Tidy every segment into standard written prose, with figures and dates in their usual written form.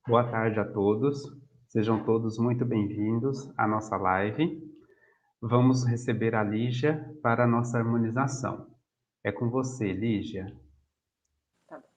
Boa tarde a todos. Sejam todos muito bem-vindos à nossa live. Vamos receber a Lígia para a nossa harmonização. É com você, Lígia. Tá bom.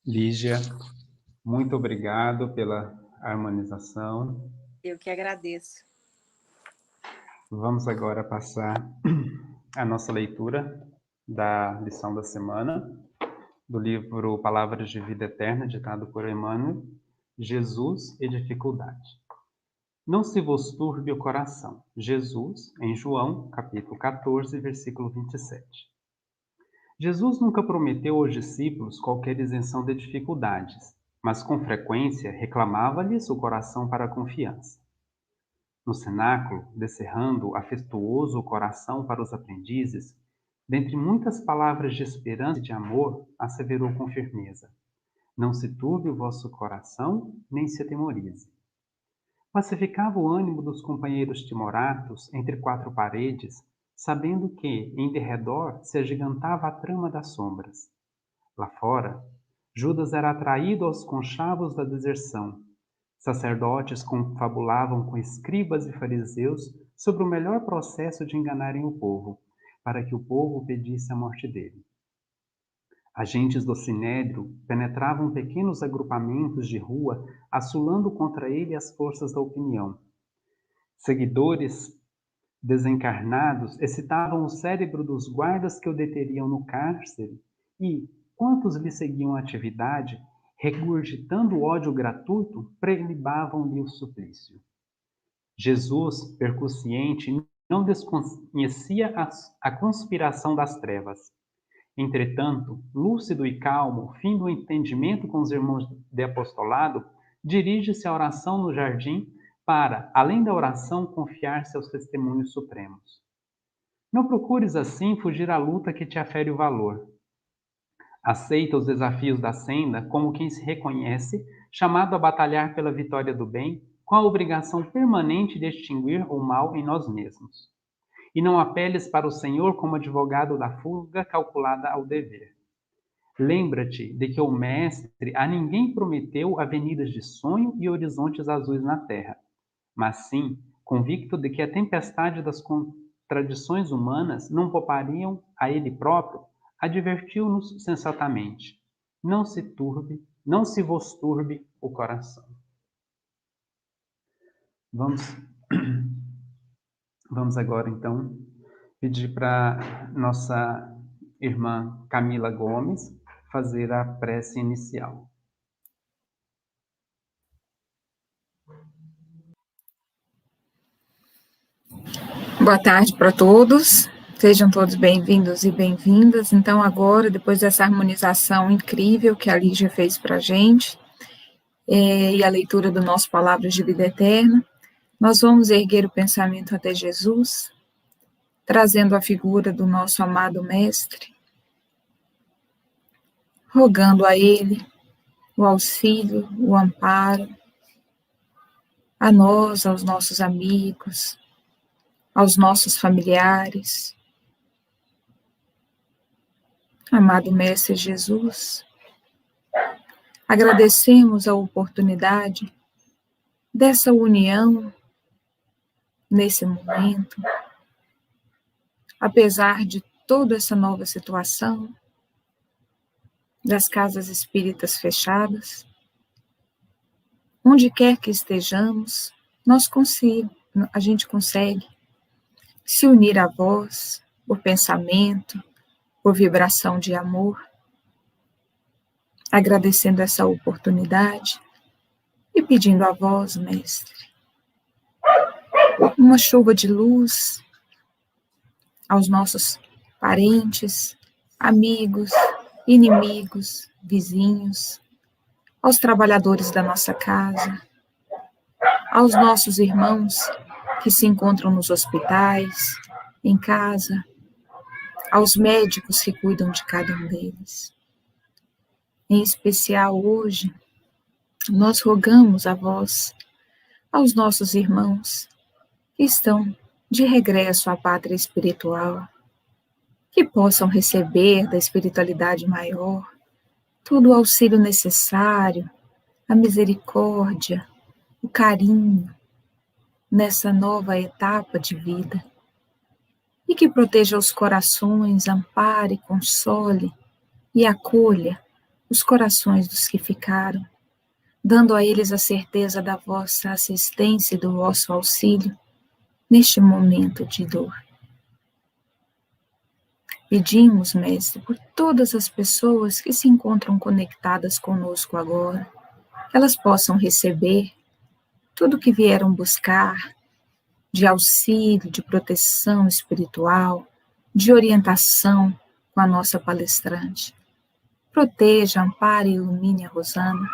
Lígia, muito obrigado pela harmonização. Eu que agradeço. Vamos agora passar a nossa leitura da lição da semana. do livro Palavras de Vida Eterna, ditado por Emmanuel, Jesus e dificuldade. Não se vos turbe o coração. Jesus, em João, capítulo 14, versículo 27. Jesus nunca prometeu aos discípulos qualquer isenção de dificuldades, mas com frequência reclamava-lhes o coração para a confiança. No cenáculo, descerrando afetuoso o coração para os aprendizes, dentre muitas palavras de esperança e de amor, asseverou com firmeza: não se turbe o vosso coração, nem se atemorize. Pacificava o ânimo dos companheiros timoratos entre quatro paredes, sabendo que, em derredor, se agigantava a trama das sombras. Lá fora, Judas era atraído aos conchavos da deserção. Sacerdotes confabulavam com escribas e fariseus sobre o melhor processo de enganarem o povo, para que o povo pedisse a morte dele. Agentes do Sinédrio penetravam pequenos agrupamentos de rua, assolando contra ele as forças da opinião. Seguidores desencarnados excitavam o cérebro dos guardas que o deteriam no cárcere e, quantos lhe seguiam a atividade, regurgitando o ódio gratuito, prelibavam-lhe o suplício. Jesus, percussiente, não desconhecia a conspiração das trevas. Entretanto, lúcido e calmo, fim do entendimento com os irmãos de apostolado, dirige-se à oração no jardim para, além da oração, confiar-se aos testemunhos supremos. Não procures assim fugir à luta que te afere o valor. Aceita os desafios da senda como quem se reconhece, chamado a batalhar pela vitória do bem, com a obrigação permanente de extinguir o mal em nós mesmos. E não apeles para o Senhor como advogado da fuga calculada ao dever. Lembra-te de que o Mestre a ninguém prometeu avenidas de sonho e horizontes azuis na terra, mas sim, convicto de que a tempestade das contradições humanas não poupariam a ele próprio, advertiu-nos sensatamente: não se vos turbe o coração. Vamos agora, então, pedir para nossa irmã Camila Gomes fazer a prece inicial. Boa tarde para todos, sejam todos bem-vindos e bem-vindas. Então, agora, depois dessa harmonização incrível que a Lígia fez para a gente, e a leitura do nosso Palavras de Vida Eterna, nós vamos erguer o pensamento até Jesus, trazendo a figura do nosso amado Mestre, rogando a Ele o auxílio, o amparo, a nós, aos nossos amigos, aos nossos familiares. Amado Mestre Jesus, agradecemos a oportunidade dessa união nesse momento, apesar de toda essa nova situação, das casas espíritas fechadas, onde quer que estejamos, a gente consegue se unir a vós por pensamento, por vibração de amor, agradecendo essa oportunidade e pedindo a vós, Mestre, uma chuva de luz aos nossos parentes, amigos, inimigos, vizinhos, aos trabalhadores da nossa casa, aos nossos irmãos que se encontram nos hospitais, em casa, aos médicos que cuidam de cada um deles. Em especial hoje, nós rogamos a vós, aos nossos irmãos que estão de regresso à pátria espiritual, que possam receber da espiritualidade maior todo o auxílio necessário, a misericórdia, o carinho nessa nova etapa de vida, e que proteja os corações, ampare, console e acolha os corações dos que ficaram, dando a eles a certeza da vossa assistência e do vosso auxílio neste momento de dor. Pedimos, Mestre, por todas as pessoas que se encontram conectadas conosco agora, que elas possam receber tudo o que vieram buscar de auxílio, de proteção espiritual, de orientação com a nossa palestrante. Proteja, ampare e ilumine a Rosana,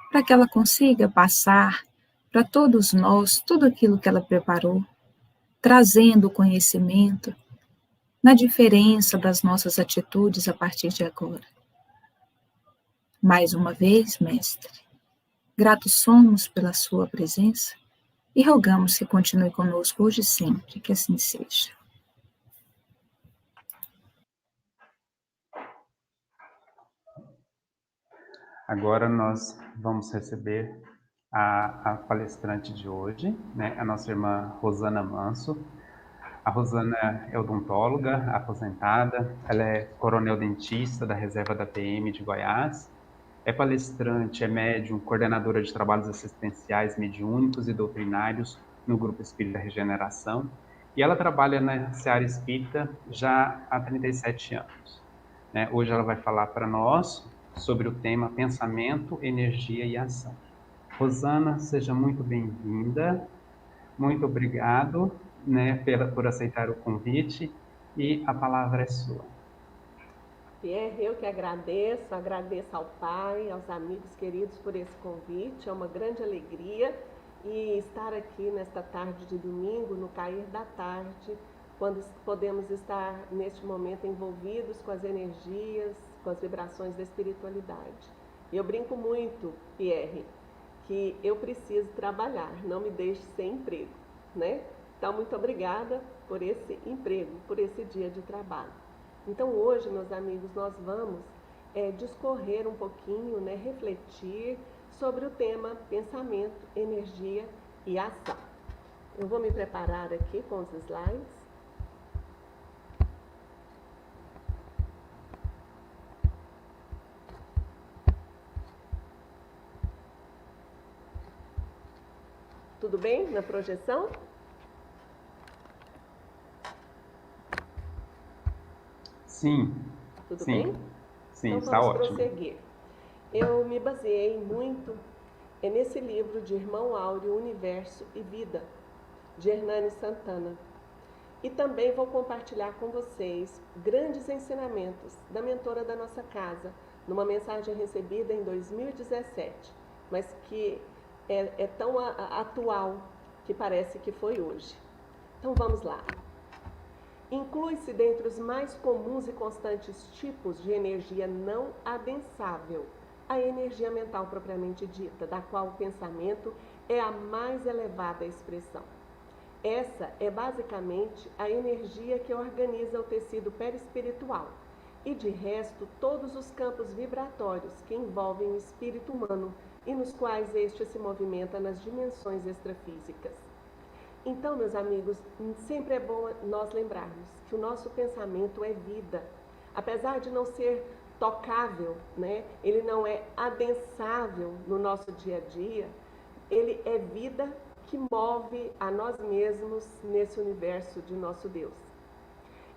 para que ela consiga passar para todos nós tudo aquilo que ela preparou, trazendo o conhecimento na diferença das nossas atitudes a partir de agora. Mais uma vez, Mestre, gratos somos pela sua presença e rogamos que continue conosco hoje e sempre, que assim seja. Agora nós vamos receber a palestrante de hoje, né, a nossa irmã Rosana Manso. A Rosana é odontóloga, aposentada, ela é coronel dentista da reserva da PM de Goiás, é palestrante, é médium, coordenadora de trabalhos assistenciais mediúnicos e doutrinários no Grupo Espírita Regeneração, e ela trabalha na Seara Espírita já há 37 anos. Né? Hoje ela vai falar para nós sobre o tema pensamento, energia e ação. Rosana, seja muito bem-vinda, muito obrigado, né, por aceitar o convite, e a palavra é sua. Pierre, eu que agradeço ao Pai, aos amigos queridos por esse convite, é uma grande alegria e estar aqui nesta tarde de domingo, no cair da tarde, quando podemos estar neste momento envolvidos com as energias, com as vibrações da espiritualidade. E eu brinco muito, Pierre, que eu preciso trabalhar, não me deixe sem emprego, né? Então, muito obrigada por esse emprego, por esse dia de trabalho. Então, hoje, meus amigos, nós vamos discorrer um pouquinho, né, refletir sobre o tema pensamento, energia e ação. Eu vou me preparar aqui com os slides. Tudo bem na projeção? Sim. Tudo sim. bem? Sim, então está vamos ótimo. prosseguir. Eu me baseei muito nesse livro de Irmão Áureo, Universo e Vida, de Hernani Santana. E também vou compartilhar com vocês grandes ensinamentos da mentora da nossa casa, numa mensagem recebida em 2017, mas que é tão atual que parece que foi hoje. Então vamos lá. Inclui-se dentre os mais comuns e constantes tipos de energia não adensável a energia mental propriamente dita, da qual o pensamento é a mais elevada expressão. Essa é basicamente a energia que organiza o tecido perispiritual e, de resto, todos os campos vibratórios que envolvem o espírito humano e nos quais este se movimenta nas dimensões extrafísicas. Então, meus amigos, sempre é bom nós lembrarmos que o nosso pensamento é vida. Apesar de não ser tocável, né? Ele não é adensável no nosso dia a dia, ele é vida que move a nós mesmos nesse universo de nosso Deus.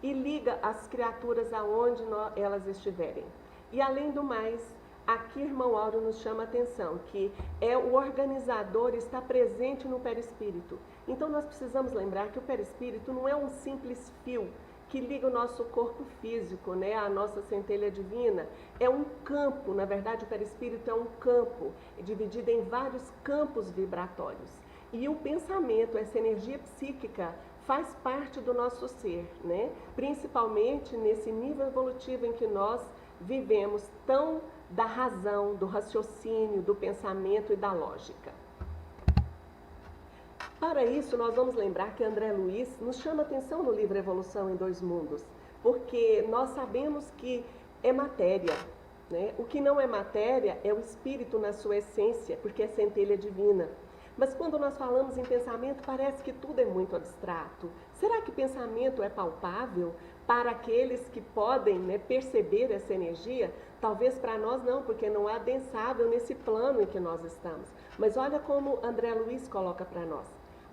E liga as criaturas aonde elas estiverem. E além do mais, aqui irmão Áureo nos chama a atenção que o organizador está presente no perispírito. Então nós precisamos lembrar que o perispírito não é um simples fio que liga o nosso corpo físico, né, à nossa centelha divina. É um campo, na verdade o perispírito é um campo, dividido em vários campos vibratórios. E o pensamento, essa energia psíquica, faz parte do nosso ser, né? Principalmente nesse nível evolutivo em que nós vivemos tão da razão, do raciocínio, do pensamento e da lógica. Para isso, nós vamos lembrar que André Luiz nos chama atenção no livro Evolução em Dois Mundos, porque nós sabemos que é matéria, né? O que não é matéria é o espírito na sua essência, porque é centelha divina. Mas quando nós falamos em pensamento, parece que tudo é muito abstrato. Será que pensamento é palpável para aqueles que podem, né, perceber essa energia? Talvez para nós não, porque não é adensável nesse plano em que nós estamos. Mas olha como André Luiz coloca para nós.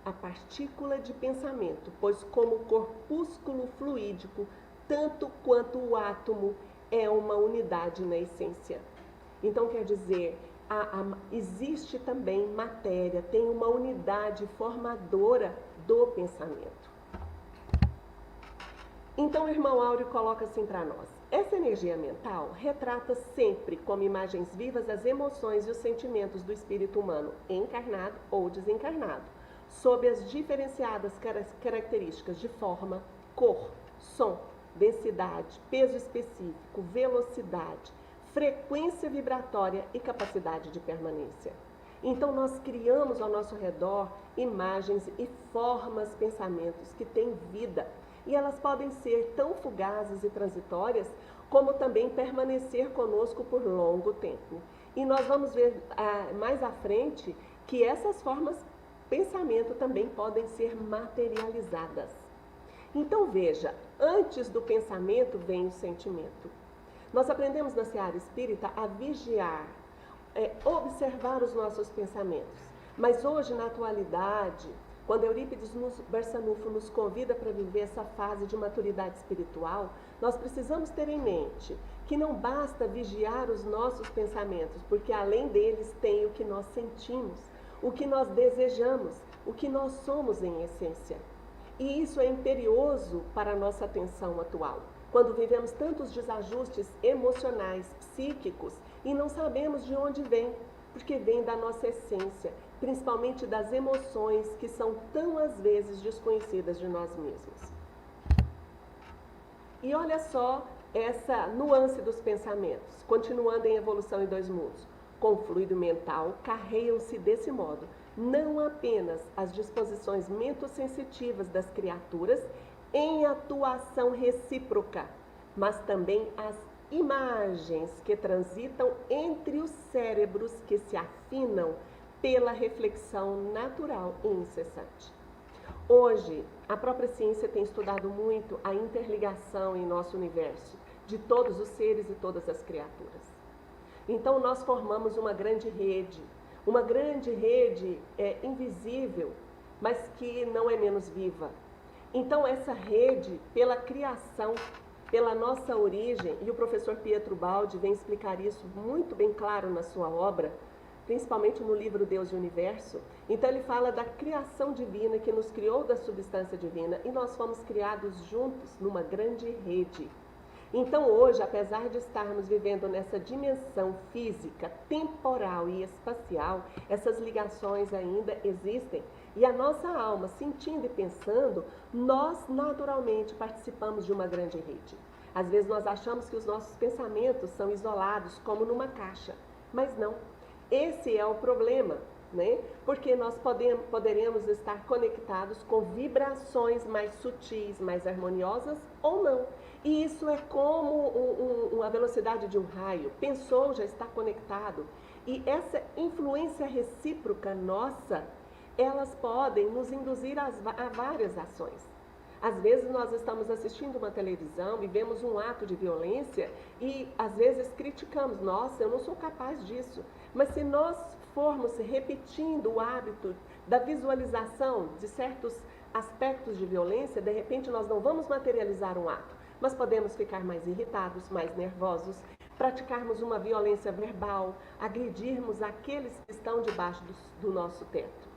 A partícula de pensamento, pois como corpúsculo fluídico tanto quanto o átomo é uma unidade na essência. Então, quer dizer, existe também matéria, tem uma unidade formadora do pensamento. Então, o irmão Áureo coloca assim para nós: essa energia mental retrata sempre como imagens vivas as emoções e os sentimentos do espírito humano, encarnado ou desencarnado, sob as diferenciadas características de forma, cor, som, densidade, peso específico, velocidade, frequência vibratória e capacidade de permanência. Então, nós criamos ao nosso redor imagens e formas, pensamentos que têm vida. E elas podem ser tão fugazes e transitórias, como também permanecer conosco por longo tempo. E nós vamos ver mais à frente que essas formas de pensamento também podem ser materializadas. Então veja, antes do pensamento vem o sentimento. Nós aprendemos na seara espírita a vigiar, observar os nossos pensamentos. Mas hoje, na atualidade, quando Eurípides Barçanufo nos convida para viver essa fase de maturidade espiritual, nós precisamos ter em mente que não basta vigiar os nossos pensamentos, porque além deles tem o que nós sentimos, o que nós desejamos, o que nós somos em essência. E isso é imperioso para a nossa atenção atual, quando vivemos tantos desajustes emocionais, psíquicos, e não sabemos de onde vem, porque vem da nossa essência, principalmente das emoções que são tão às vezes desconhecidas de nós mesmos. E olha só essa nuance dos pensamentos, continuando em evolução em dois mundos. Com o fluido mental, carreiam-se desse modo não apenas as disposições mentosensitivas das criaturas em atuação recíproca, mas também as imagens que transitam entre os cérebros que se afinam pela reflexão natural e incessante. Hoje, a própria ciência tem estudado muito a interligação em nosso universo de todos os seres e todas as criaturas. Então, nós formamos uma grande rede invisível, mas que não é menos viva. Então, essa rede, pela criação, pela nossa origem, e o professor Pietro Baldi vem explicar isso muito bem claro na sua obra, principalmente no livro Deus e o Universo. Então ele fala da criação divina que nos criou da substância divina e nós fomos criados juntos numa grande rede. Então hoje, apesar de estarmos vivendo nessa dimensão física, temporal e espacial, essas ligações ainda existem. E a nossa alma, sentindo e pensando, nós naturalmente participamos de uma grande rede. Às vezes nós achamos que os nossos pensamentos são isolados, como numa caixa, mas não. Esse é o problema, né? Porque nós poderemos estar conectados com vibrações mais sutis, mais harmoniosas ou não. E isso é como a velocidade de um raio. Pensou, já está conectado. E essa influência recíproca nossa, elas podem nos induzir a várias ações. Às vezes nós estamos assistindo uma televisão e vemos um ato de violência e às vezes criticamos, nossa, eu não sou capaz disso. Mas se nós formos repetindo o hábito da visualização de certos aspectos de violência, de repente nós não vamos materializar um ato, mas podemos ficar mais irritados, mais nervosos, praticarmos uma violência verbal, agredirmos aqueles que estão debaixo do nosso teto.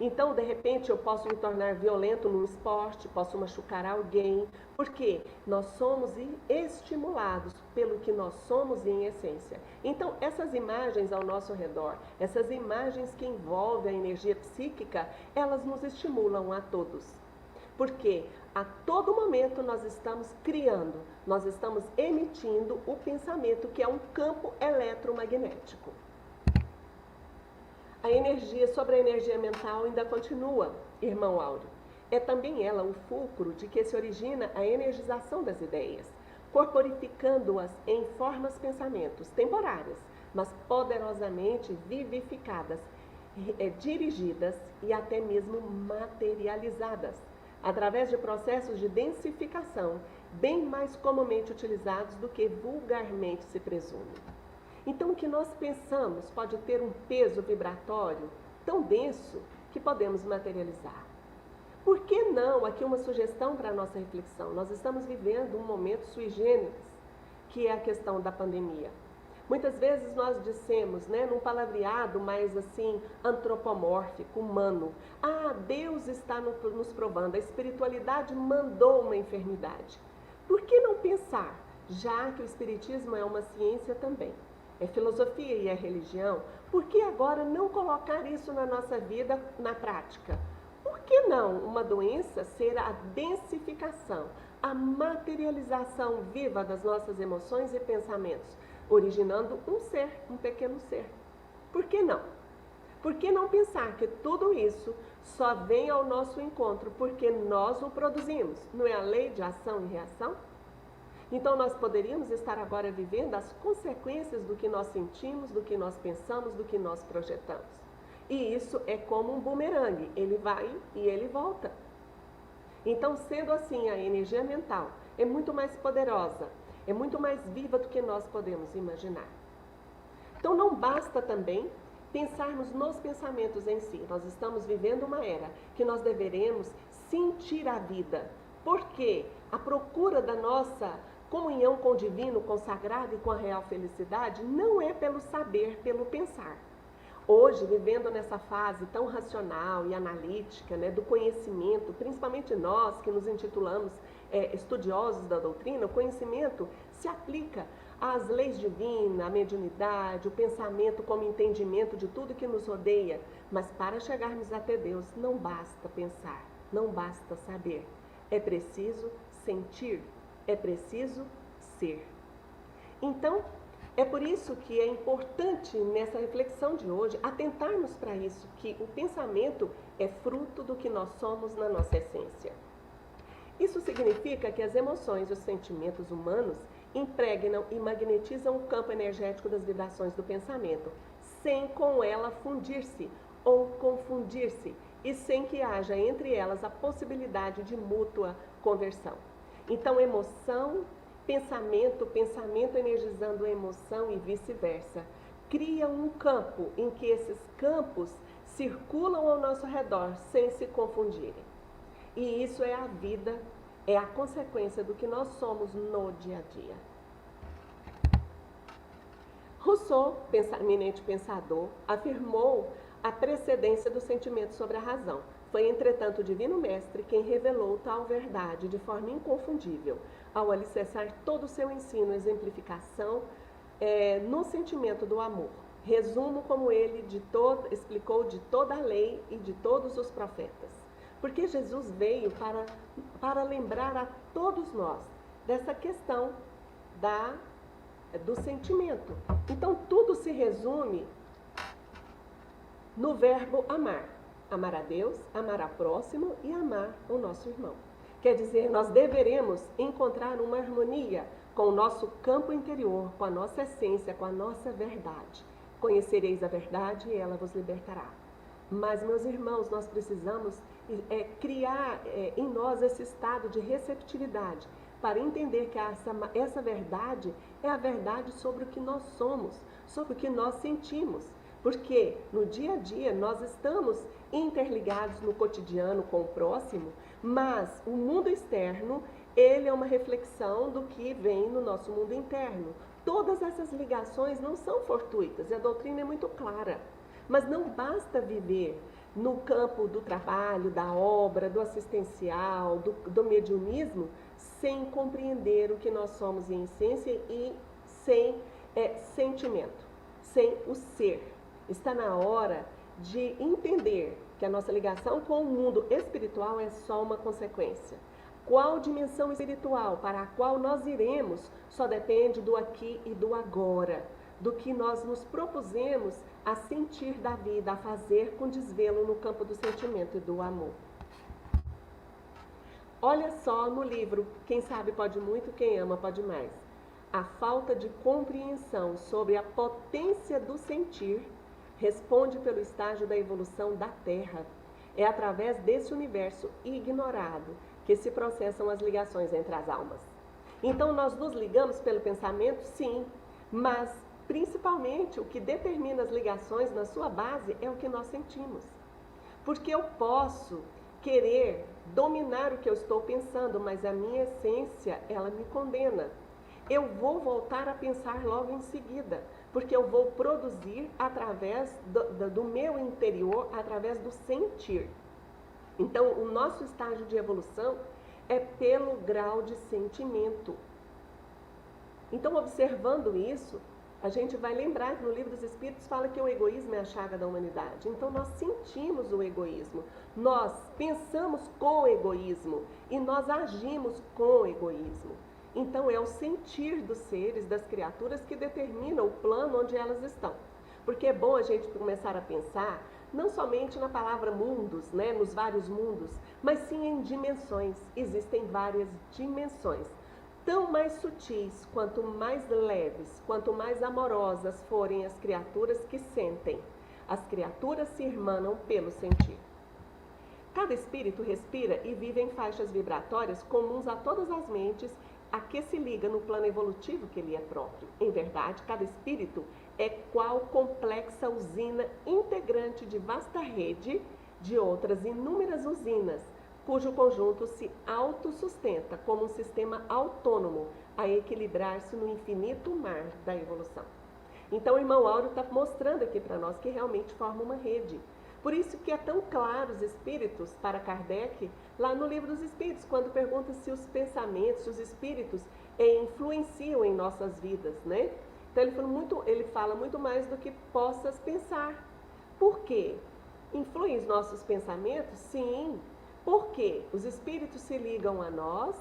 Então, de repente, eu posso me tornar violento num esporte, posso machucar alguém, porque nós somos estimulados pelo que nós somos em essência. Então, essas imagens ao nosso redor, essas imagens que envolvem a energia psíquica, elas nos estimulam a todos. Porque a todo momento nós estamos criando, nós estamos emitindo o pensamento, que é um campo eletromagnético. A energia, sobre a energia mental, ainda continua, irmão Áureo. É também ela o fulcro de que se origina a energização das ideias, corporificando-as em formas pensamentos temporárias, mas poderosamente vivificadas, dirigidas e até mesmo materializadas, através de processos de densificação, bem mais comumente utilizados do que vulgarmente se presume. Então, o que nós pensamos pode ter um peso vibratório tão denso que podemos materializar. Por que não? Aqui uma sugestão para a nossa reflexão. Nós estamos vivendo um momento sui generis, que é a questão da pandemia. Muitas vezes nós dissemos, num palavreado mais assim, antropomórfico, humano, Deus está nos provando, a espiritualidade mandou uma enfermidade. Por que não pensar, já que o espiritismo é uma ciência também, é filosofia e é religião, por que agora não colocar isso na nossa vida, na prática? Por que não uma doença ser a densificação, a materialização viva das nossas emoções e pensamentos, originando um ser, um pequeno ser? Por que não? Por que não pensar que tudo isso só vem ao nosso encontro porque nós o produzimos? Não é a lei de ação e reação? Então nós poderíamos estar agora vivendo as consequências do que nós sentimos, do que nós pensamos, do que nós projetamos. E isso é como um bumerangue, ele vai e ele volta. Então, sendo assim, a energia mental é muito mais poderosa, é muito mais viva do que nós podemos imaginar. Então, não basta também pensarmos nos pensamentos em si. Nós estamos vivendo uma era que nós deveremos sentir a vida, porque a procura da nossa comunhão com o divino, com o sagrado e com a real felicidade não é pelo saber, pelo pensar. Hoje, vivendo nessa fase tão racional e analítica, do conhecimento, principalmente nós que nos intitulamos estudiosos da doutrina, o conhecimento se aplica às leis divinas, à mediunidade, o pensamento como entendimento de tudo que nos rodeia. Mas para chegarmos até Deus, não basta pensar, não basta saber. É preciso sentir, é preciso ser. Então, é por isso que é importante nessa reflexão de hoje atentarmos para isso, que o pensamento é fruto do que nós somos na nossa essência. Isso significa que as emoções e os sentimentos humanos impregnam e magnetizam o campo energético das vibrações do pensamento, sem com ela fundir-se ou confundir-se, e sem que haja entre elas a possibilidade de mútua conversão. Então, emoção, pensamento energizando a emoção e vice-versa. Cria um campo em que esses campos circulam ao nosso redor sem se confundirem. E isso é a vida, é a consequência do que nós somos no dia a dia. Rousseau, eminente pensador, afirmou a precedência do sentimento sobre a razão. Foi, entretanto, o Divino Mestre quem revelou tal verdade de forma inconfundível, ao alicerçar todo o seu ensino, exemplificação no sentimento do amor. Resumo como ele explicou de toda a lei e de todos os profetas. Porque Jesus veio para lembrar a todos nós dessa questão do sentimento. Então, tudo se resume no verbo amar. Amar a Deus, amar a próximo e amar o nosso irmão. Quer dizer, nós deveremos encontrar uma harmonia com o nosso campo interior, com a nossa essência, com a nossa verdade. Conhecereis a verdade e ela vos libertará. Mas, meus irmãos, nós precisamos criar em nós esse estado de receptividade para entender que essa verdade é a verdade sobre o que nós somos, sobre o que nós sentimos. Porque no dia a dia nós estamos interligados no cotidiano com o próximo, mas o mundo externo, ele é uma reflexão do que vem no nosso mundo interno. Todas essas ligações não são fortuitas e a doutrina é muito clara. Mas não basta viver no campo do trabalho, da obra, do assistencial, do mediunismo, sem compreender o que nós somos em essência e sem sentimento, sem o ser. Está na hora de entender que a nossa ligação com o mundo espiritual é só uma consequência. Qual dimensão espiritual para a qual nós iremos só depende do aqui e do agora, do que nós nos propusemos a sentir da vida, a fazer com desvelo no campo do sentimento e do amor. Olha só no livro Quem Sabe Pode Muito, Quem Ama Pode Mais. A falta de compreensão sobre a potência do sentir responde pelo estágio da evolução da Terra. É através desse universo ignorado que se processam as ligações entre as almas. Então, nós nos ligamos pelo pensamento, sim, mas principalmente o que determina as ligações na sua base é o que nós sentimos. Porque eu posso querer dominar o que eu estou pensando, mas a minha essência, ela me condena. Eu vou voltar a pensar logo em seguida, porque eu vou produzir através do meu interior, através do sentir. Então, o nosso estágio de evolução é pelo grau de sentimento. Então, observando isso, a gente vai lembrar que no Livro dos Espíritos fala que o egoísmo é a chaga da humanidade. Então, nós sentimos o egoísmo, nós pensamos com o egoísmo e nós agimos com o egoísmo. Então, é o sentir dos seres, das criaturas, que determina o plano onde elas estão. Porque é bom a gente começar a pensar, não somente na palavra mundos, né, nos vários mundos, mas sim em dimensões. Existem várias dimensões. Tão mais sutis, quanto mais leves, quanto mais amorosas forem as criaturas que sentem. As criaturas se irmanam pelo sentir. Cada espírito respira e vive em faixas vibratórias comuns a todas as mentes, a que se liga no plano evolutivo que lhe é próprio. Em verdade, cada espírito é qual complexa usina integrante de vasta rede de outras inúmeras usinas, cujo conjunto se autossustenta como um sistema autônomo a equilibrar-se no infinito mar da evolução. Então o irmão Áureo está mostrando aqui para nós que realmente forma uma rede. Por isso que é tão claro os espíritos para Kardec, lá no Livro dos Espíritos, quando pergunta se os pensamentos, se os espíritos influenciam em nossas vidas, né? Então ele fala muito mais do que possas pensar. Por quê? Influem os nossos pensamentos? Sim. Porque os espíritos se ligam a nós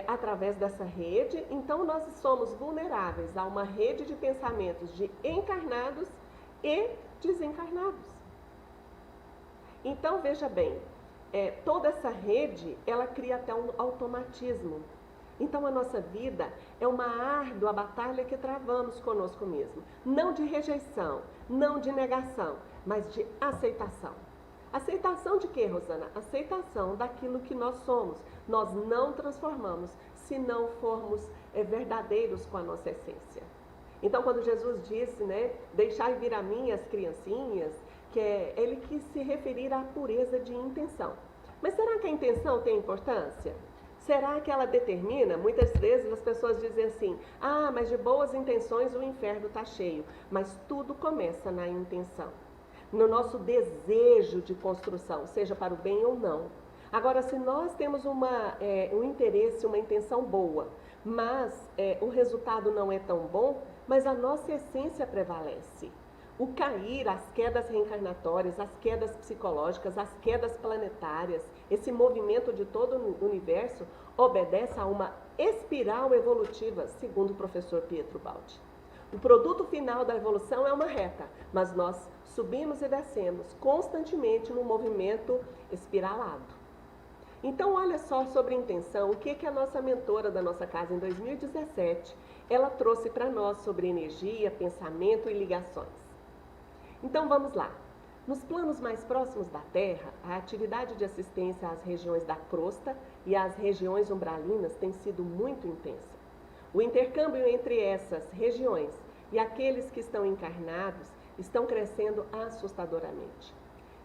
através dessa rede, então nós somos vulneráveis a uma rede de pensamentos de encarnados e desencarnados. Então veja bem, toda essa rede, ela cria até um automatismo. Então a nossa vida é uma árdua batalha que travamos conosco mesmo. Não de rejeição, não de negação, mas de aceitação. Aceitação de quê, Rosana? Aceitação daquilo que nós somos. Nós não transformamos se não formos verdadeiros com a nossa essência. Então, quando Jesus disse, né, deixai vir a mim as criancinhas, ele quis se referir à pureza de intenção. Mas será que a intenção tem importância? Será que ela determina? Muitas vezes as pessoas dizem assim, mas de boas intenções o inferno está cheio. Mas tudo começa na intenção, no nosso desejo de construção, seja para o bem ou não. Agora, se nós temos um interesse, uma intenção boa, mas o resultado não é tão bom, mas a nossa essência prevalece. O cair, as quedas reencarnatórias, as quedas psicológicas, as quedas planetárias, esse movimento de todo o universo obedece a uma espiral evolutiva, segundo o professor Pietro Baldi. O produto final da evolução é uma reta, mas nós subimos e descemos constantemente no movimento espiralado. Então, olha só sobre intenção, o que a nossa mentora da nossa casa em 2017, ela trouxe para nós sobre energia, pensamento e ligações. Então, vamos lá. Nos planos mais próximos da Terra, a atividade de assistência às regiões da crosta e às regiões umbralinas tem sido muito intensa. O intercâmbio entre essas regiões e aqueles que estão encarnados estão crescendo assustadoramente.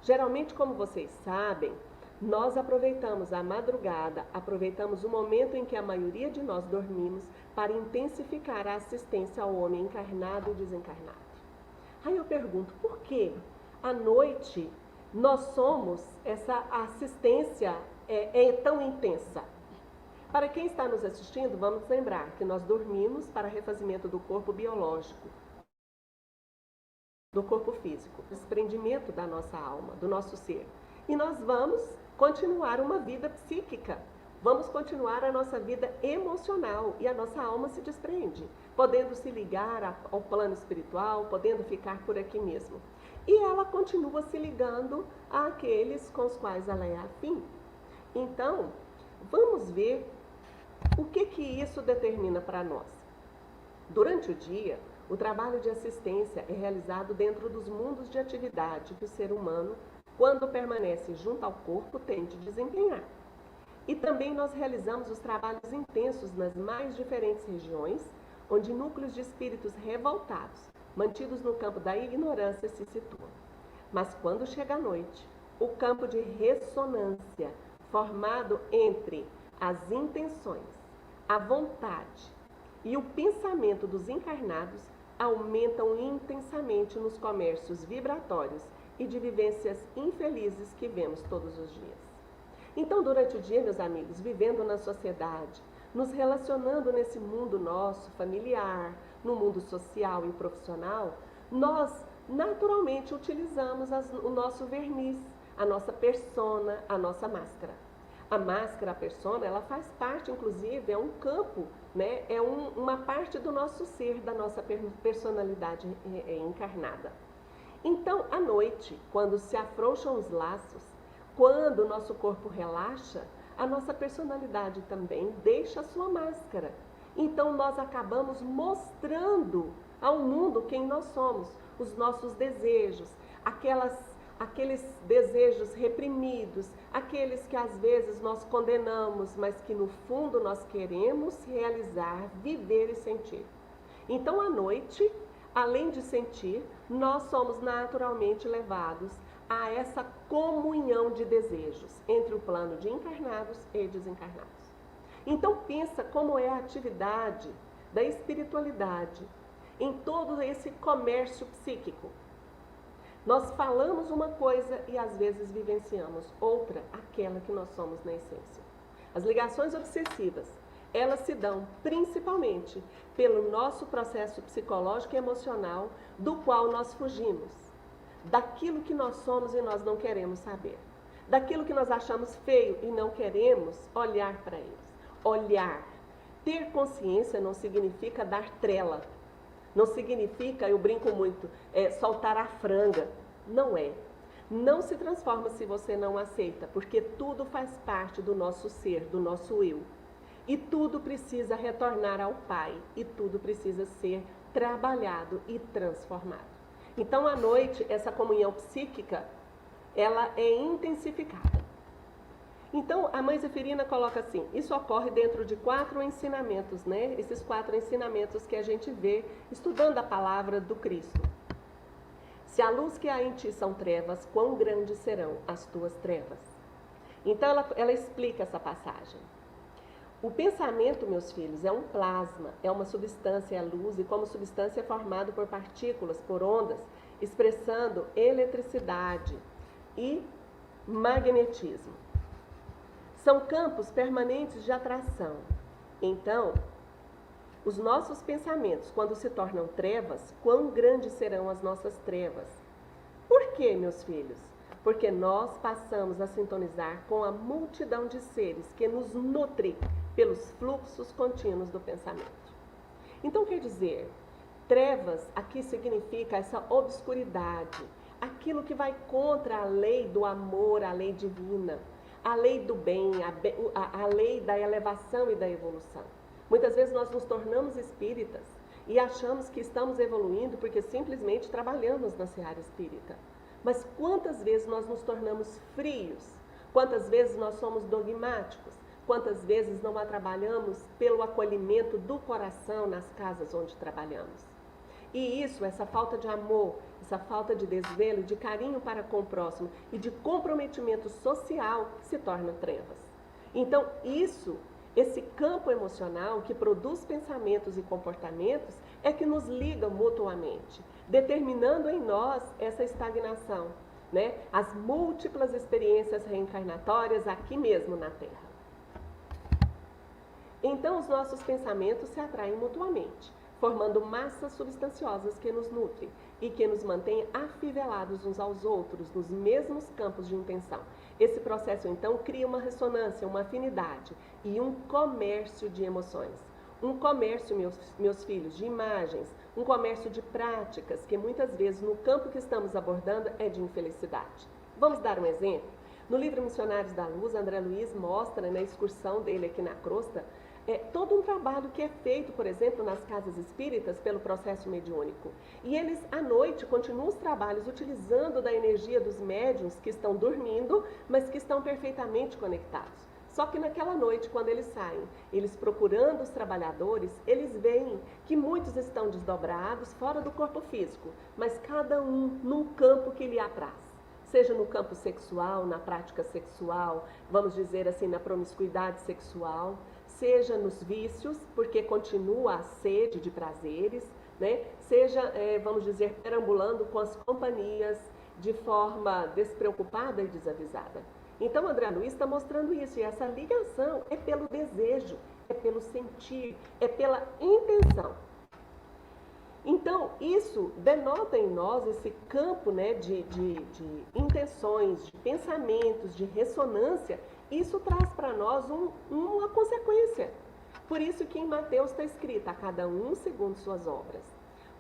Geralmente, como vocês sabem, nós aproveitamos a madrugada, aproveitamos o momento em que a maioria de nós dormimos para intensificar a assistência ao homem encarnado e desencarnado. Aí eu pergunto, por que à noite nós somos, essa assistência é tão intensa? Para quem está nos assistindo, vamos lembrar que nós dormimos para refazimento do corpo biológico, do corpo físico, desprendimento da nossa alma, do nosso ser. E nós vamos continuar uma vida psíquica, vamos continuar a nossa vida emocional e a nossa alma se desprende, podendo se ligar ao plano espiritual, podendo ficar por aqui mesmo. E ela continua se ligando àqueles com os quais ela é afim. Então, vamos ver o que isso determina para nós. Durante o dia, o trabalho de assistência é realizado dentro dos mundos de atividade que o ser humano, quando permanece junto ao corpo, tem de desempenhar. E também nós realizamos os trabalhos intensos nas mais diferentes regiões, onde núcleos de espíritos revoltados, mantidos no campo da ignorância, se situam. Mas quando chega a noite, o campo de ressonância formado entre as intenções, a vontade e o pensamento dos encarnados, aumentam intensamente nos comércios vibratórios e de vivências infelizes que vemos todos os dias. Então, durante o dia, meus amigos, vivendo na sociedade, nos relacionando nesse mundo nosso, familiar, no mundo social e profissional, nós naturalmente utilizamos o nosso verniz, a nossa persona, a nossa máscara. A máscara, a persona, ela faz parte, inclusive, é um campo, né? É uma parte do nosso ser, da nossa personalidade encarnada. Então, à noite, quando se afrouxam os laços, quando o nosso corpo relaxa, a nossa personalidade também deixa a sua máscara. Então, nós acabamos mostrando ao mundo quem nós somos, os nossos desejos, aqueles desejos reprimidos, aqueles que às vezes nós condenamos, mas que no fundo nós queremos realizar, viver e sentir. Então, à noite, além de sentir, nós somos naturalmente levados a essa comunhão de desejos entre o plano de encarnados e desencarnados. Então, pensa como é a atividade da espiritualidade em todo esse comércio psíquico. Nós falamos uma coisa e às vezes vivenciamos outra, aquela que nós somos na essência. As ligações obsessivas, elas se dão principalmente pelo nosso processo psicológico e emocional, do qual nós fugimos. Daquilo que nós somos e nós não queremos saber. Daquilo que nós achamos feio e não queremos olhar para eles. Olhar. Ter consciência não significa dar trela. Não significa, eu brinco muito, soltar a franga. Não é. Não se transforma se você não aceita, porque tudo faz parte do nosso ser, do nosso eu. E tudo precisa retornar ao Pai, e tudo precisa ser trabalhado e transformado. Então, à noite, essa comunhão psíquica, ela é intensificada. Então, a Mãe Zeferina coloca assim, isso ocorre dentro de 4 ensinamentos, né? Esses 4 ensinamentos que a gente vê estudando a palavra do Cristo. Se a luz que há em ti são trevas, quão grandes serão as tuas trevas? Então, ela explica essa passagem. O pensamento, meus filhos, é um plasma, é uma substância, é luz, e como substância é formado por partículas, por ondas, expressando eletricidade e magnetismo. São campos permanentes de atração. Então, os nossos pensamentos, quando se tornam trevas, quão grandes serão as nossas trevas? Por quê, meus filhos? Porque nós passamos a sintonizar com a multidão de seres que nos nutre pelos fluxos contínuos do pensamento. Então, quer dizer, trevas aqui significa essa obscuridade, aquilo que vai contra a lei do amor, a lei divina, a lei do bem, a lei da elevação e da evolução. Muitas vezes nós nos tornamos espíritas e achamos que estamos evoluindo porque simplesmente trabalhamos na seara espírita. Mas quantas vezes nós nos tornamos frios? Quantas vezes nós somos dogmáticos? Quantas vezes não trabalhamos pelo acolhimento do coração nas casas onde trabalhamos? E isso, essa falta de amor, essa falta de desvelo, de carinho para com o próximo e de comprometimento social se torna trevas. Então, esse campo emocional que produz pensamentos e comportamentos é que nos liga mutuamente, determinando em nós essa estagnação, né? As múltiplas experiências reencarnatórias aqui mesmo na Terra. Então, os nossos pensamentos se atraem mutuamente, formando massas substanciosas que nos nutrem e que nos mantêm afivelados uns aos outros, nos mesmos campos de intenção. Esse processo, então, cria uma ressonância, uma afinidade e um comércio de emoções. Um comércio, meus filhos, de imagens, um comércio de práticas, que muitas vezes, no campo que estamos abordando, é de infelicidade. Vamos dar um exemplo? No livro Missionários da Luz, André Luiz mostra, na excursão dele aqui na crosta, todo um trabalho que é feito, por exemplo, nas casas espíritas pelo processo mediúnico. E eles, à noite, continuam os trabalhos utilizando da energia dos médiuns que estão dormindo, mas que estão perfeitamente conectados. Só que naquela noite, quando eles saem, eles procurando os trabalhadores, eles veem que muitos estão desdobrados fora do corpo físico, mas cada um num campo que lhe apraz. seja no campo sexual, na prática sexual, vamos dizer assim, na promiscuidade sexual, seja nos vícios, porque continua a sede de prazeres, né? Seja, vamos dizer, perambulando com as companhias de forma despreocupada e desavisada. Então, André Luiz está mostrando isso, e essa ligação é pelo desejo, é pelo sentir, é pela intenção. Então, isso denota em nós esse campo, né, de intenções, de pensamentos, de ressonância. Isso traz para nós uma consequência. Por isso que em Mateus está escrito, a cada um segundo suas obras.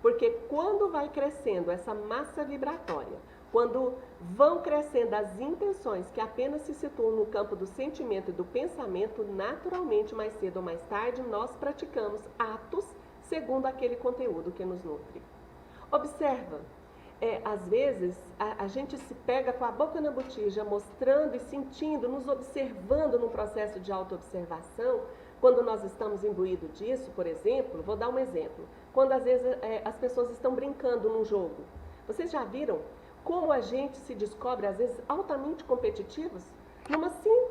Porque quando vai crescendo essa massa vibratória, quando vão crescendo as intenções que apenas se situam no campo do sentimento e do pensamento, naturalmente, mais cedo ou mais tarde, nós praticamos atos segundo aquele conteúdo que nos nutre. Observa, às vezes a gente se pega com a boca na botija, mostrando e sentindo, nos observando num processo de autoobservação, quando nós estamos imbuídos disso, por exemplo, vou dar um exemplo, quando às vezes as pessoas estão brincando num jogo. Vocês já viram como a gente se descobre, às vezes, altamente competitivos? Numa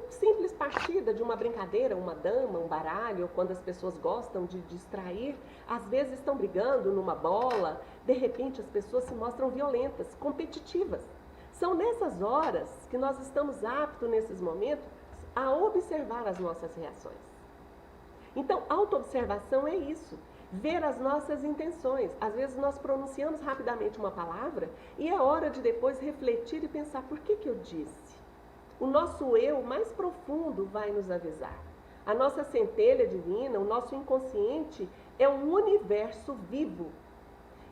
simples partida de uma brincadeira, uma dama, um baralho, ou quando as pessoas gostam de distrair, às vezes estão brigando numa bola, de repente as pessoas se mostram violentas, competitivas. São nessas horas que nós estamos aptos, nesses momentos, a observar as nossas reações. Então, autoobservação é isso, ver as nossas intenções. Às vezes nós pronunciamos rapidamente uma palavra e é hora de depois refletir e pensar, por que eu disse? O nosso eu mais profundo vai nos avisar. A nossa centelha divina, o nosso inconsciente, é um universo vivo.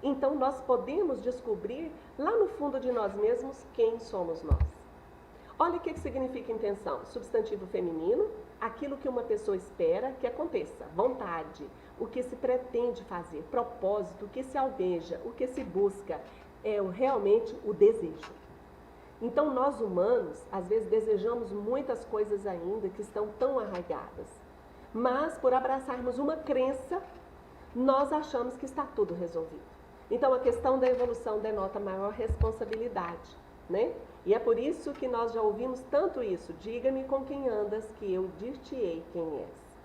Então nós podemos descobrir lá no fundo de nós mesmos quem somos nós. Olha o que significa intenção. Substantivo feminino, aquilo que uma pessoa espera que aconteça. Vontade, o que se pretende fazer. Propósito, o que se almeja, o que se busca. É realmente o desejo. Então, nós humanos, às vezes, desejamos muitas coisas ainda que estão tão arraigadas. Mas, por abraçarmos uma crença, nós achamos que está tudo resolvido. Então, a questão da evolução denota maior responsabilidade, né? E é por isso que nós já ouvimos tanto isso. Diga-me com quem andas, que eu dir-te-ei quem és.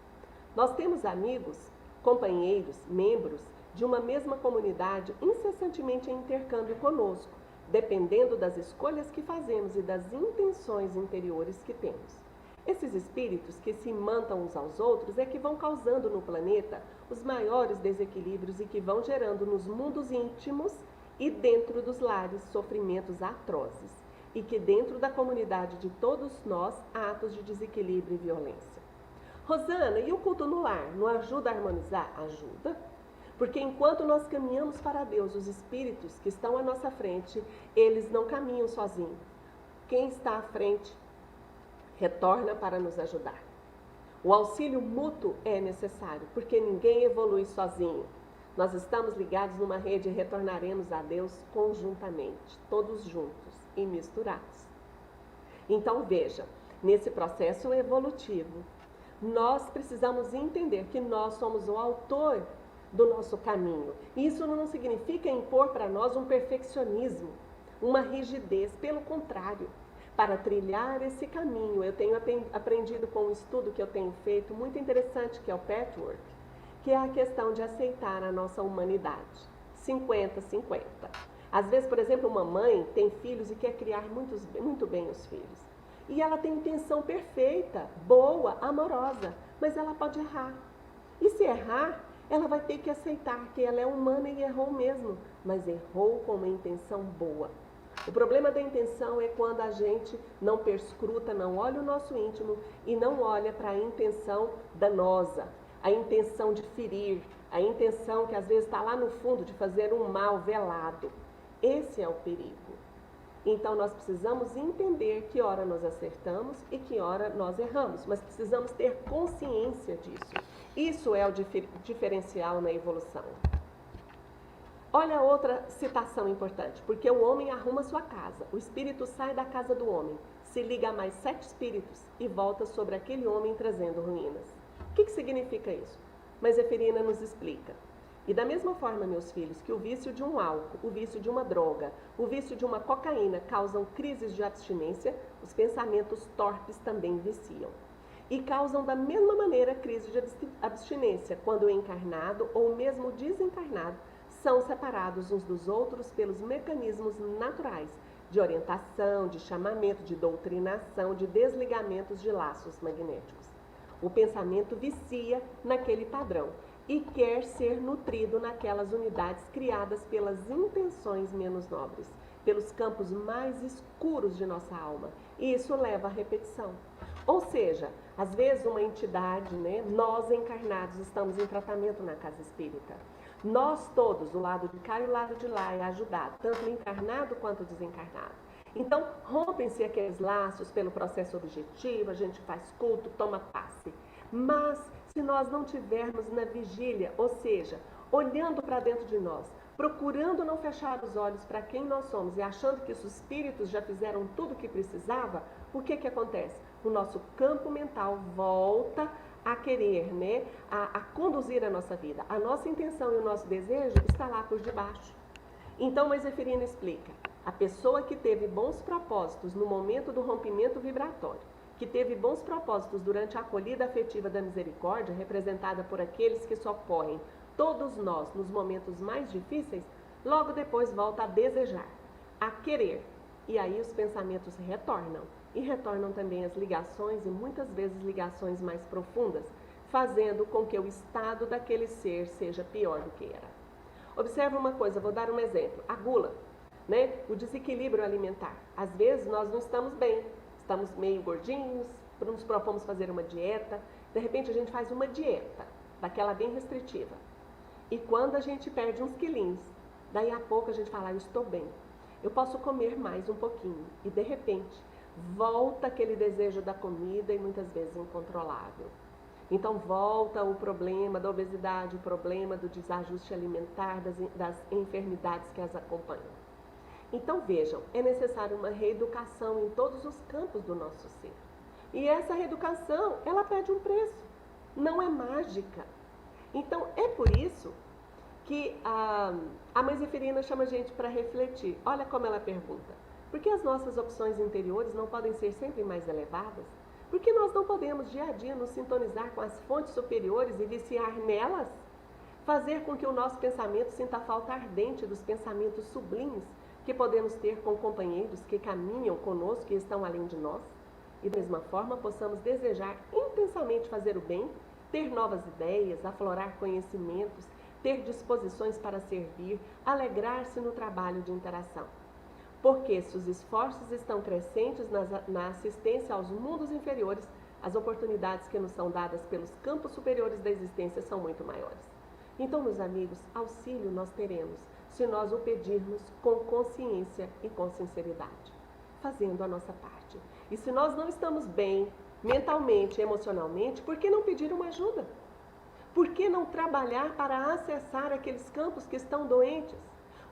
Nós temos amigos, companheiros, membros de uma mesma comunidade incessantemente em intercâmbio conosco, dependendo das escolhas que fazemos e das intenções interiores que temos. Esses espíritos que se imantam uns aos outros é que vão causando no planeta os maiores desequilíbrios e que vão gerando nos mundos íntimos e dentro dos lares sofrimentos atrozes, e que dentro da comunidade de todos nós há atos de desequilíbrio e violência. Rosana, e o culto no lar não ajuda a harmonizar? Ajuda. Porque enquanto nós caminhamos para Deus, os espíritos que estão à nossa frente, eles não caminham sozinhos. Quem está à frente retorna para nos ajudar. O auxílio mútuo é necessário, porque ninguém evolui sozinho. Nós estamos ligados numa rede e retornaremos a Deus conjuntamente, todos juntos e misturados. Então veja, nesse processo evolutivo, nós precisamos entender que nós somos o autor do nosso caminho. Isso não significa impor para nós um perfeccionismo, uma rigidez, pelo contrário. Para trilhar esse caminho, eu tenho aprendido com um estudo que eu tenho feito, muito interessante, que é o Patchwork, que é a questão de aceitar a nossa humanidade. 50-50. Às vezes, por exemplo, uma mãe tem filhos e quer criar muito bem os filhos. E ela tem intenção perfeita, boa, amorosa, mas ela pode errar. E se errar, ela vai ter que aceitar que ela é humana e errou mesmo, mas errou com uma intenção boa. O problema da intenção é quando a gente não perscruta, não olha o nosso íntimo e não olha para a intenção danosa, a intenção de ferir, a intenção que às vezes está lá no fundo de fazer um mal velado. Esse é o perigo. Então nós precisamos entender que hora nós acertamos e que hora nós erramos, mas precisamos ter consciência disso. Isso é o diferencial na evolução. Olha outra citação importante, porque o homem arruma sua casa, o espírito sai da casa do homem, se liga a mais 7 espíritos e volta sobre aquele homem trazendo ruínas. O que significa isso? Mas Zeferina nos explica. E da mesma forma, meus filhos, que o vício de um álcool, o vício de uma droga, o vício de uma cocaína causam crises de abstinência, os pensamentos torpes também viciam. E causam da mesma maneira crise de abstinência, quando o encarnado ou mesmo o desencarnado são separados uns dos outros pelos mecanismos naturais de orientação, de chamamento, de doutrinação, de desligamentos de laços magnéticos. O pensamento vicia naquele padrão e quer ser nutrido naquelas unidades criadas pelas intenções menos nobres, pelos campos mais escuros de nossa alma. E isso leva à repetição. Ou seja, às vezes uma entidade, nós encarnados estamos em tratamento na casa espírita. Nós todos, do lado de cá e do lado de lá, é ajudado, tanto o encarnado quanto o desencarnado. Então, rompem-se aqueles laços pelo processo objetivo, a gente faz culto, toma passe. Mas, se nós não tivermos na vigília, ou seja, olhando para dentro de nós, procurando não fechar os olhos para quem nós somos e achando que os espíritos já fizeram tudo o que precisava, o que acontece? O nosso campo mental volta a querer, a conduzir a nossa vida. A nossa intenção e o nosso desejo está lá por debaixo. Então, Mãe Zeferina explica, a pessoa que teve bons propósitos no momento do rompimento vibratório, que teve bons propósitos durante a acolhida afetiva da misericórdia, representada por aqueles que socorrem todos nós nos momentos mais difíceis, logo depois volta a desejar, a querer. E aí os pensamentos retornam. E retornam também as ligações, e muitas vezes ligações mais profundas, fazendo com que o estado daquele ser seja pior do que era. Observe uma coisa, vou dar um exemplo. A gula, o desequilíbrio alimentar. Às vezes nós não estamos bem, estamos meio gordinhos, nos propomos fazer uma dieta, de repente a gente faz uma dieta, daquela bem restritiva. E quando a gente perde uns quilinhos, daí a pouco a gente fala, eu estou bem, eu posso comer mais um pouquinho. E de repente, volta aquele desejo da comida e muitas vezes incontrolável. Então volta o problema da obesidade, o problema do desajuste alimentar, das enfermidades que as acompanham. Então vejam, é necessário uma reeducação em todos os campos do nosso ser. E essa reeducação, ela pede um preço, não é mágica. Então é por isso que a Mãe Zeferina chama a gente para refletir. Olha como ela pergunta, por que as nossas opções interiores não podem ser sempre mais elevadas? Por que nós não podemos dia a dia nos sintonizar com as fontes superiores e viciar nelas? Fazer com que o nosso pensamento sinta a falta ardente dos pensamentos sublimes que podemos ter com companheiros que caminham conosco e estão além de nós? E da mesma forma possamos desejar intensamente fazer o bem, ter novas ideias, aflorar conhecimentos, ter disposições para servir, alegrar-se no trabalho de interação. Porque se os esforços estão crescentes na assistência aos mundos inferiores, as oportunidades que nos são dadas pelos campos superiores da existência são muito maiores. Então, meus amigos, auxílio nós teremos, se nós o pedirmos com consciência e com sinceridade, fazendo a nossa parte. E se nós não estamos bem, mentalmente, emocionalmente, por que não pedir uma ajuda? Por que não trabalhar para acessar aqueles campos que estão doentes?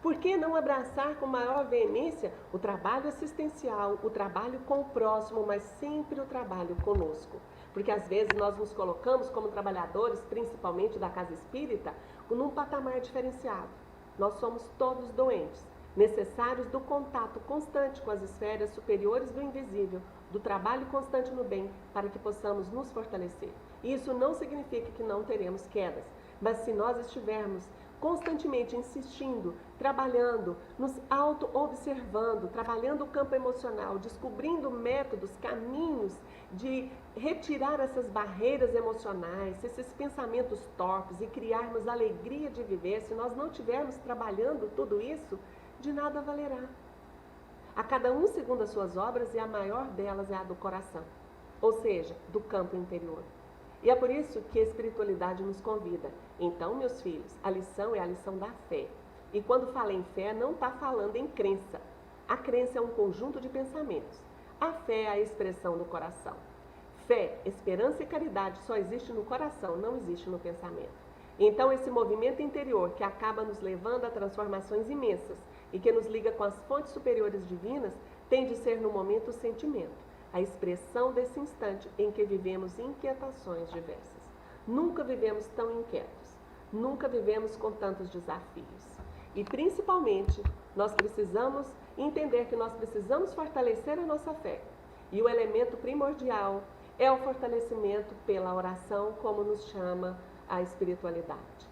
Por que não abraçar com maior veemência o trabalho assistencial, o trabalho com o próximo, mas sempre o trabalho conosco? Porque às vezes nós nos colocamos como trabalhadores, principalmente da casa espírita, num patamar diferenciado. Nós somos todos doentes, necessários do contato constante com as esferas superiores do invisível, do trabalho constante no bem, para que possamos nos fortalecer. E isso não significa que não teremos quedas, mas se nós estivermos constantemente insistindo, trabalhando, nos auto-observando, trabalhando o campo emocional, descobrindo métodos, caminhos de retirar essas barreiras emocionais, esses pensamentos torpes e criarmos alegria de viver, se nós não estivermos trabalhando tudo isso, de nada valerá. A cada um segundo as suas obras e a maior delas é a do coração, ou seja, do campo interior. E é por isso que a espiritualidade nos convida. Então, meus filhos, a lição é a lição da fé. E quando fala em fé, não está falando em crença. A crença é um conjunto de pensamentos. A fé é a expressão do coração. Fé, esperança e caridade só existe no coração, não existe no pensamento. Então, esse movimento interior que acaba nos levando a transformações imensas e que nos liga com as fontes superiores divinas, tem de ser no momento o sentimento, a expressão desse instante em que vivemos inquietações diversas. Nunca vivemos tão inquietos. nunca vivemos com tantos desafios. E principalmente, nós precisamos entender que nós precisamos fortalecer a nossa fé. E o elemento primordial é o fortalecimento pela oração, como nos chama a espiritualidade.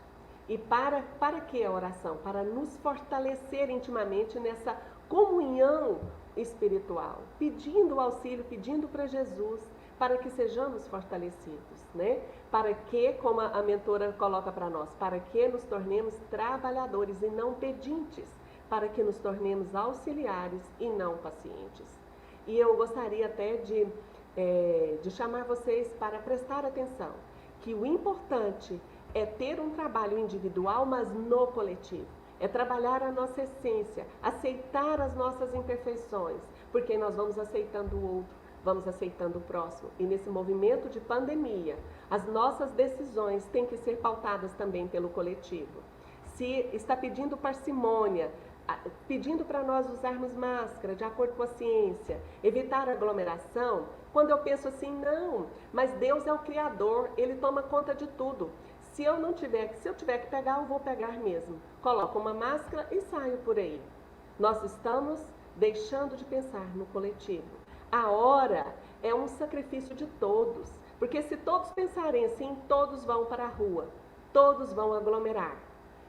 E para que a oração? Para nos fortalecer intimamente nessa comunhão espiritual, pedindo auxílio, pedindo para Jesus, para que sejamos fortalecidos, né? Para que, como a mentora coloca para nós, para que nos tornemos trabalhadores e não pedintes, para que nos tornemos auxiliares e não pacientes. E eu gostaria até de chamar vocês para prestar atenção, que o importante é ter um trabalho individual, mas no coletivo. É trabalhar a nossa essência, aceitar as nossas imperfeições, porque nós vamos aceitando o outro, vamos aceitando o próximo. E nesse movimento de pandemia, as nossas decisões têm que ser pautadas também pelo coletivo. Se está pedindo parcimônia, pedindo para nós usarmos máscara de acordo com a ciência, evitar aglomeração, quando eu penso assim, não, mas Deus é o Criador, Ele toma conta de tudo. Se eu tiver que pegar, eu vou pegar mesmo. Coloco uma máscara e saio por aí. Nós estamos deixando de pensar no coletivo. A hora é um sacrifício de todos, porque se todos pensarem assim, todos vão para a rua, todos vão aglomerar.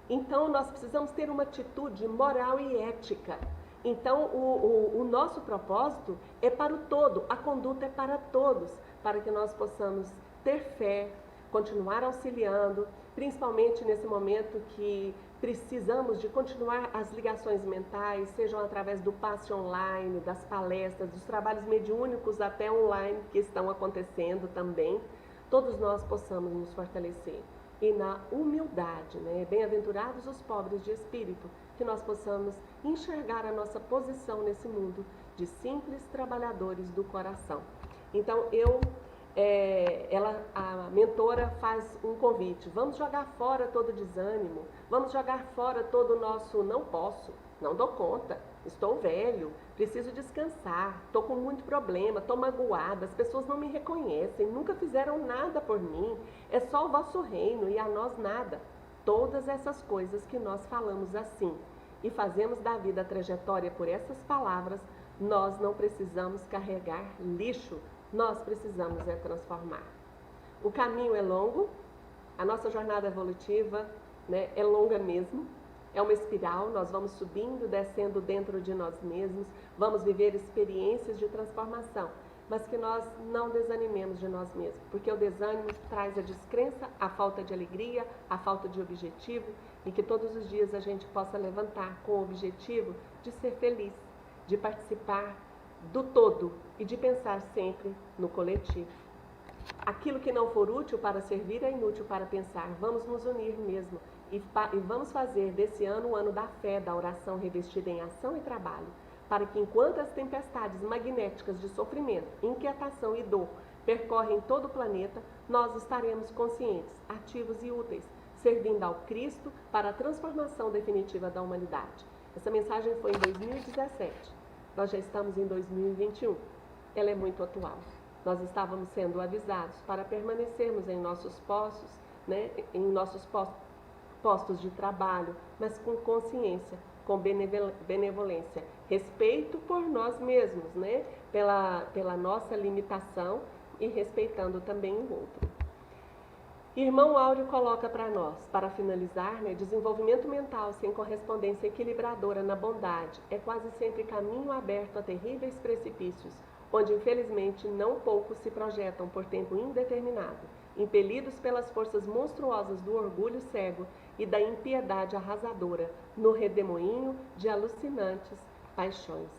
Então, nós precisamos ter uma atitude moral e ética. Então, o nosso propósito é para o todo, a conduta é para todos, para que nós possamos ter fé, continuar auxiliando, principalmente nesse momento que precisamos de continuar as ligações mentais, sejam através do passe online, das palestras, dos trabalhos mediúnicos até online que estão acontecendo também, todos nós possamos nos fortalecer. E na humildade, né? Bem-aventurados os pobres de espírito, que nós possamos enxergar a nossa posição nesse mundo de simples trabalhadores do coração. Então, a mentora faz um convite, vamos jogar fora todo o desânimo, vamos jogar fora todo o nosso não posso, não dou conta, estou velho, preciso descansar, estou com muito problema, estou magoada, as pessoas não me reconhecem, nunca fizeram nada por mim, é só o vosso reino e a nós nada. Todas essas coisas que nós falamos assim e fazemos da vida a trajetória por essas palavras, nós não precisamos carregar lixo, nós precisamos transformar. O caminho é longo, a nossa jornada evolutiva, né, é longa mesmo, é uma espiral, nós vamos subindo, descendo dentro de nós mesmos, vamos viver experiências de transformação, mas que nós não desanimemos de nós mesmos, porque o desânimo traz a descrença, a falta de alegria, a falta de objetivo, e que todos os dias a gente possa levantar com o objetivo de ser feliz, de participar do todo e de pensar sempre no coletivo. Aquilo que não for útil para servir é inútil para pensar. Vamos nos unir mesmo e vamos fazer desse ano o ano da fé, da oração revestida em ação e trabalho, para que enquanto as tempestades magnéticas de sofrimento, inquietação e dor percorrem todo o planeta, nós estaremos conscientes, ativos e úteis, servindo ao Cristo para a transformação definitiva da humanidade. Essa mensagem foi em 2017. Nós já estamos em 2021. Ela é muito atual. Nós estávamos sendo avisados para permanecermos em nossos postos, né, em nossos postos de trabalho, mas com consciência, com benevolência, respeito por nós mesmos, né, pela nossa limitação e respeitando também o outro. Irmão Áureo coloca para nós, para finalizar, né, desenvolvimento mental sem correspondência equilibradora na bondade é quase sempre caminho aberto a terríveis precipícios, onde infelizmente não poucos se projetam por tempo indeterminado, impelidos pelas forças monstruosas do orgulho cego e da impiedade arrasadora, no redemoinho de alucinantes paixões.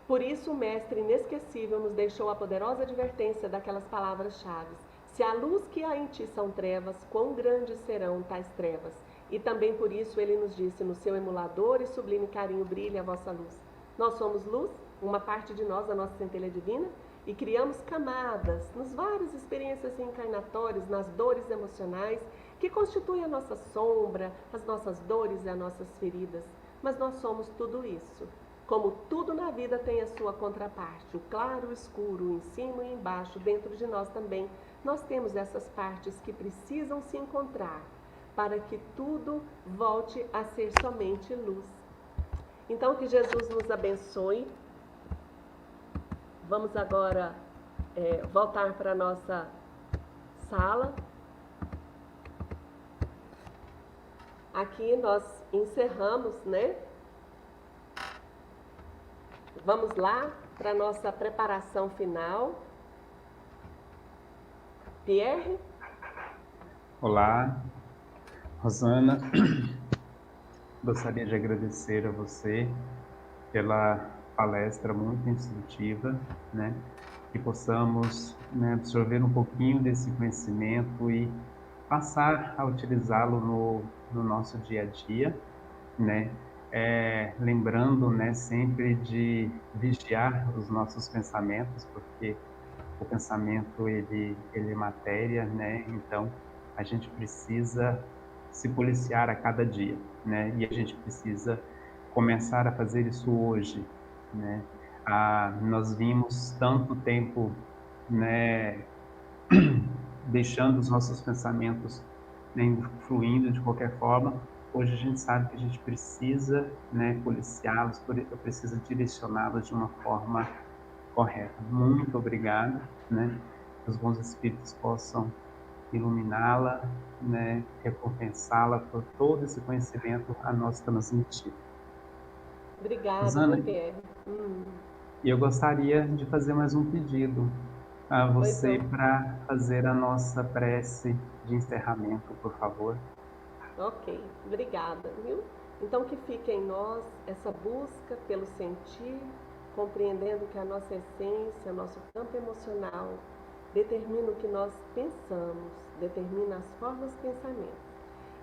Por isso o Mestre inesquecível nos deixou a poderosa advertência daquelas palavras-chave: se a luz que há em ti são trevas, quão grandes serão tais trevas? E também por isso ele nos disse: no seu emulador e sublime carinho brilha a vossa luz. Nós somos luz, uma parte de nós, a nossa centelha divina, e criamos camadas nas várias experiências reencarnatórias, nas dores emocionais, que constituem a nossa sombra, as nossas dores e as nossas feridas. Mas nós somos tudo isso. Como tudo na vida tem a sua contraparte, o claro e o escuro, o em cima e embaixo, dentro de nós também, nós temos essas partes que precisam se encontrar para que tudo volte a ser somente luz. Então, que Jesus nos abençoe. Vamos agora voltar para a nossa sala. Aqui nós encerramos, né? Vamos lá para a nossa preparação final. Pierre? Olá, Rosana. Gostaria de agradecer a você pela palestra muito instrutiva, né? Que possamos, né, absorver um pouquinho desse conhecimento e passar a utilizá-lo no nosso dia a dia, né? Lembrando, né, sempre de vigiar os nossos pensamentos, porque o pensamento ele é matéria, né? Então a gente precisa se policiar a cada dia, né? E a gente precisa começar a fazer isso hoje, né? Nós vimos tanto tempo, né, deixando os nossos pensamentos, né, fluindo de qualquer forma. Hoje a gente sabe que a gente precisa, né, policiá-los, precisa direcioná-los de uma forma correta. Muito obrigado, né? Que os bons espíritos possam iluminá-la, né, recompensá-la por todo esse conhecimento a nós transmitido. Obrigada, Rosana, viu, Pierre? e eu gostaria de fazer mais um pedido a você Então, para fazer a nossa prece de encerramento, por favor. ok, obrigada, viu? Então que fique em nós essa busca pelo sentir, compreendendo que a nossa essência, nosso campo emocional, determina o que nós pensamos, determina as formas de pensamento.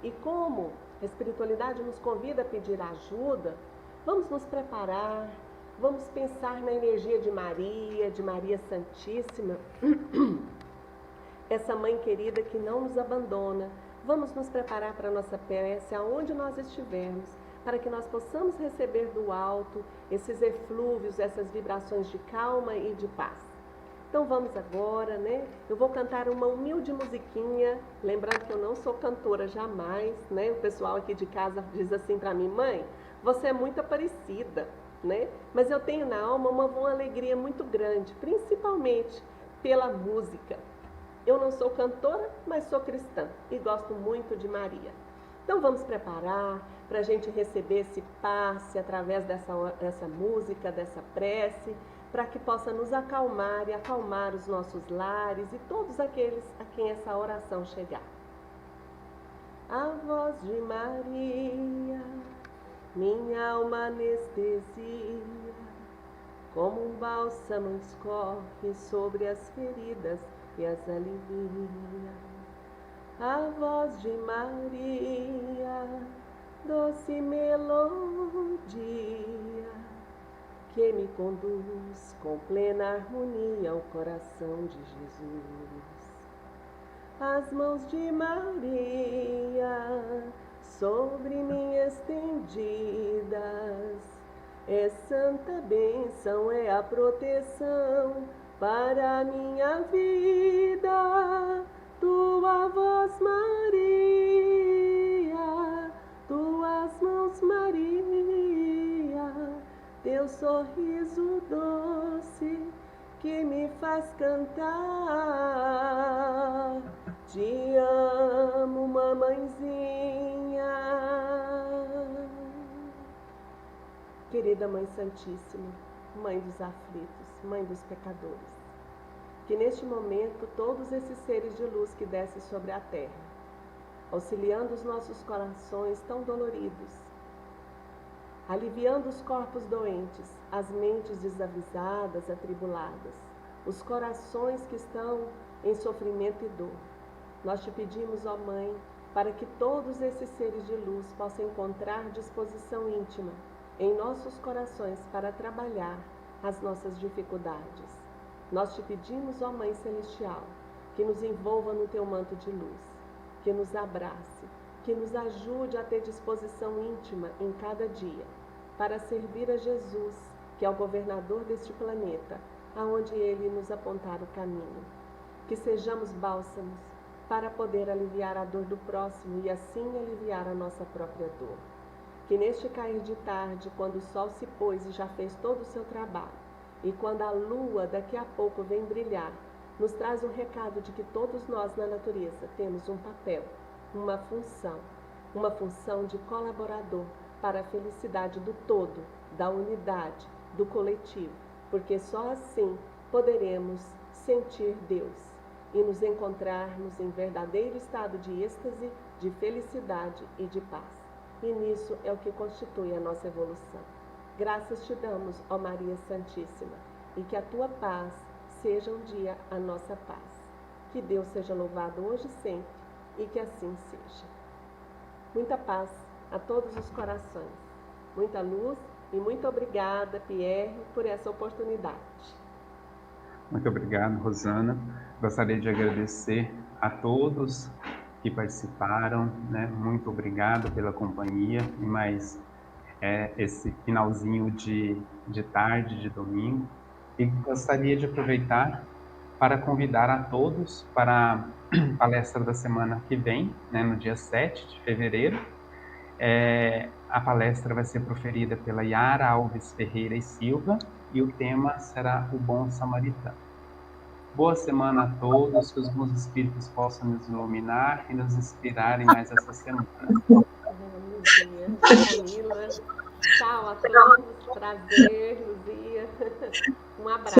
E como a espiritualidade nos convida a pedir ajuda, vamos nos preparar, vamos pensar na energia de Maria Santíssima, essa mãe querida que não nos abandona. Vamos nos preparar para a nossa prece aonde nós estivermos, para que nós possamos receber do alto esses eflúvios, essas vibrações de calma e de paz. Então vamos agora, né? Eu vou cantar uma humilde musiquinha, lembrando que eu não sou cantora jamais, né? O pessoal aqui de casa diz assim para mim: mãe, você é muito parecida, né? Mas eu tenho na alma uma alegria muito grande, principalmente pela música. Eu não sou cantora, mas sou cristã e gosto muito de Maria. Então vamos preparar para a gente receber esse passe através dessa música, dessa prece, para que possa nos acalmar e acalmar os nossos lares e todos aqueles a quem essa oração chegar. A voz de Maria, minha alma anestesia, como um bálsamo escorre sobre as feridas e as alivia. A voz de Maria, doce melodia, que me conduz com plena harmonia ao coração de Jesus. As mãos de Maria sobre mim estendidas, é santa bênção, é a proteção para a minha vida. Tua voz, Maria, tuas mãos, Maria, teu sorriso doce que me faz cantar. Te amo, mamãezinha. Querida Mãe Santíssima, Mãe dos aflitos, Mãe dos pecadores, que neste momento todos esses seres de luz que descem sobre a terra, auxiliando os nossos corações tão doloridos, aliviando os corpos doentes, as mentes desavisadas, atribuladas, os corações que estão em sofrimento e dor. Nós te pedimos, ó Mãe, para que todos esses seres de luz possam encontrar disposição íntima em nossos corações para trabalhar as nossas dificuldades. Nós te pedimos, ó Mãe Celestial, que nos envolva no teu manto de luz, que nos abrace, que nos ajude a ter disposição íntima em cada dia, para servir a Jesus, que é o governador deste planeta, aonde Ele nos apontar o caminho. que sejamos bálsamos para poder aliviar a dor do próximo e assim aliviar a nossa própria dor. Que neste cair de tarde, quando o sol se pôs e já fez todo o seu trabalho, e quando a lua daqui a pouco vem brilhar, nos traz um recado de que todos nós na natureza temos um papel, uma função de colaborador para a felicidade do todo, da unidade, do coletivo, porque só assim poderemos sentir Deus e nos encontrarmos em verdadeiro estado de êxtase, de felicidade e de paz. E nisso é o que constitui a nossa evolução. Graças te damos, ó Maria Santíssima, e que a tua paz seja um dia a nossa paz. Que Deus seja louvado hoje e sempre, e que assim seja. Muita paz a todos os corações, muita luz e muito obrigada, Pierre, por essa oportunidade. Muito obrigado, Rosana. Gostaria de agradecer a todos que participaram, né? Muito obrigado pela companhia e mais esse finalzinho de tarde, de domingo. E gostaria de aproveitar para convidar a todos para a palestra da semana que vem, né, no dia 7 de fevereiro. A palestra vai ser proferida pela Yara Alves Ferreira e Silva e o tema será o Bom Samaritano. Boa semana a todos, que os bons espíritos possam nos iluminar e nos inspirarem mais essa semana. Camila, tchau a todos, prazer, Luzia, um abraço.